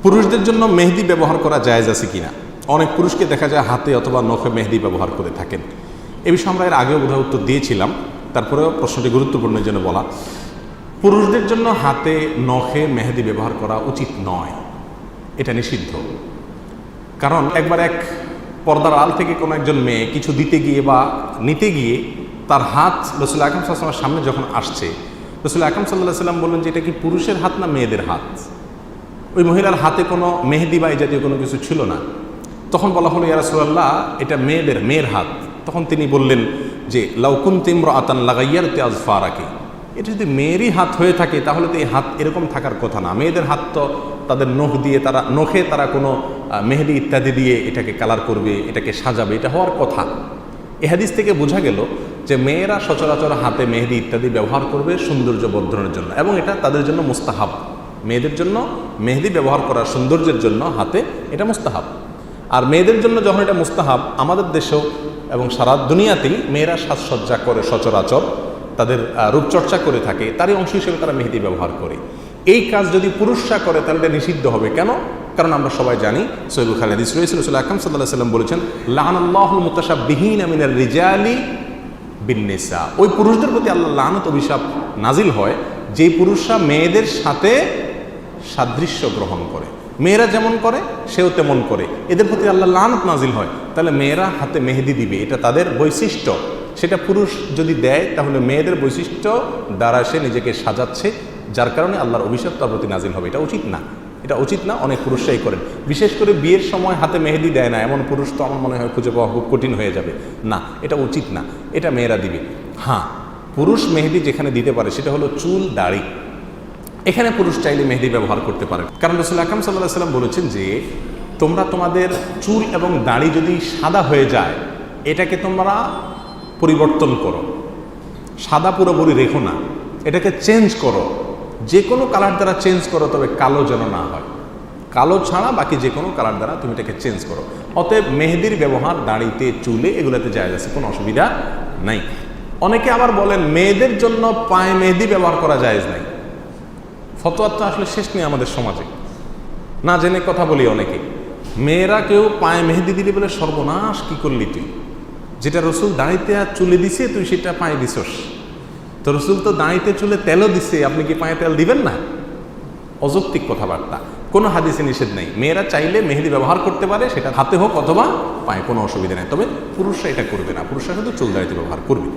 পুরুষদের জন্য মেহেদি ব্যবহার করা জায়েজ আছে কিনা? অনেক পুরুষকে দেখা যায় হাতে অথবা নখে মেহেদি ব্যবহার করে থাকেন। এ বিষয়ে আমরা এর আগেও বোধহয় উত্তর দিয়েছিলাম, তারপরেও প্রশ্নটি গুরুত্বপূর্ণ জন্য বলা। পুরুষদের জন্য হাতে নখে মেহেদি ব্যবহার করা উচিত নয়, এটা নিষিদ্ধ। কারণ একবার এক পর্দার আড়াল থেকে কোনো একজন মেয়ে কিছু দিতে গিয়ে বা নিতে গিয়ে তার হাত রাসূল আকরাম সাল্লাল্লাহু আলাইহি ওয়াসাল্লামের সামনে যখন আসছে, রাসূল আকরাম সাল্লাল্লাহু আলাইহি ওয়াসাল্লাম বললেন যে এটা কি পুরুষের হাত না মেয়েদের হাত? ওই মহিলার হাতে কোনো মেহেদি বা এই জাতীয় কোনো কিছু ছিল না। তখন বলা হলো, ইয়া রাসূলুল্লাহ, এটা মেয়ের হাত। তখন তিনি বললেন যে লাউ কুনতি ইমরাআতান লাগাইয়ারতি আযফারাকি, এটা যদি মেয়েরই হাত হয়ে থাকে তাহলে তো এই হাত এরকম থাকার কথা না। মেয়েদের হাত তো তাদের নখে তারা কোনো মেহেদি ইত্যাদি দিয়ে এটাকে কালার করবে, এটাকে সাজাবে, এটা হওয়ার কথা। এ হাদিস থেকে বোঝা গেল যে মেয়েরা সচরাচর হাতে মেহেদি ইত্যাদি ব্যবহার করবে সৌন্দর্য বর্ধনের জন্য, এবং এটা তাদের জন্য মুস্তাহাব। মেয়েদের জন্য মেহেদি ব্যবহার করার সৌন্দর্যের জন্য হাতে এটা মুস্তাহাব। আর মেয়েদের জন্য যখন এটা মুস্তাহাব, আমাদের দেশেও এবং সারা দুনিয়াতেই মেয়েরা সাজসজ্জা করে সচরাচর তাদের রূপচর্চা করে থাকে, তারই অংশ হিসেবে তারা মেহেদি ব্যবহার করে। এই কাজ যদি পুরুষরা করে তাহলে এটা নিষিদ্ধ হবে। কেন? কারণ আমরা সবাই জানি সহিহ বুখারী হাদিস রয়েছে, রাসূল আকরাম সাল্লাল্লাহু আলাইহি ওয়াসাল্লাম বলেছেন, লাআনাল্লাহুল মুতাশাব্বিহিনা মিনার রিজালি বিন-নিসা। ওই পুরুষদের প্রতি আল্লাহর লানত অভিশাপ নাজিল হয় যে পুরুষরা মেয়েদের সাথে সাদৃশ্য গ্রহণ করে, মেয়েরা যেমন করে সেও তেমন করে, এদের প্রতি আল্লাহর লানত নাজিল হয়। তাহলে মেয়েরা হাতে মেহেদি দিবে, এটা তাদের বৈশিষ্ট্য। সেটা পুরুষ যদি দেয় তাহলে মেয়েদের বৈশিষ্ট্য দ্বারা সে নিজেকে সাজাচ্ছে, যার কারণে আল্লাহর অভিশাপ তার প্রতি নাজিল হবে। এটা উচিত না, এটা উচিত না। অনেক পুরুষরাই করেন, বিশেষ করে বিয়ের সময় হাতে মেহেদি দেয় না এমন পুরুষ তো আমার মনে হয় খুঁজে পাওয়া খুব কঠিন হয়ে যাবে। না, এটা উচিত না, এটা মেয়েরা দিবে। হ্যাঁ, পুরুষ মেহেদি যেখানে দিতে পারে সেটা হলো চুল, দাড়ি, এখানে পুরুষ চাইলে মেহেদি ব্যবহার করতে পারে। কারণ রাসূল আকরাম সাল্লাল্লাহু আলাইহি ওয়াসাল্লাম বলেছেন যে তোমরা তোমাদের চুল এবং দাড়ি যদি সাদা হয়ে যায়, এটাকে তোমরা পরিবর্তন করো, সাদা পুরোপুরি রেখো না, এটাকে চেঞ্জ করো, যে কোনো কালার দ্বারা চেঞ্জ করো, তবে কালো যেন না হয়। কালো ছাড়া বাকি যে কোনো কালার দ্বারা তুমি এটাকে চেঞ্জ করো। অতএব মেহেদির ব্যবহার দাড়িতে, চুলে, এগুলোতে জায়েজ আছে, কোনো অসুবিধা নাই। অনেকে আবার বলেন মেয়েদের জন্য পায়ে মেহেদি ব্যবহার করা জায়েজ নাই। ফতোয়া তো আসলে শেষ নেই আমাদের সমাজে, না জেনে কথা বলি অনেকে। মেয়েরা কেউ পায়ে মেহেদি দিলে বলে সর্বনাশ, কি করলি তুই? যেটা রসুল দাঁড়িতে আর চুলে দিছে তুই সেটা পায়ে দিছস। তো রসুল তো দাঁড়িতে চুলে তেলও দিছে, আপনি কি পায়ে তেল দিবেন না? অযৌক্তিক কথাবার্তা, কোনো হাদিসে নিষেধ নেই। মেয়েরা চাইলে মেহেদি ব্যবহার করতে পারে, সেটা হাতে হোক অথবা পায়ে, কোনো অসুবিধা নেই। তবে পুরুষরা এটা করবে না, পুরুষরা শুধু চুল দাঁড়িতে ব্যবহার করবে।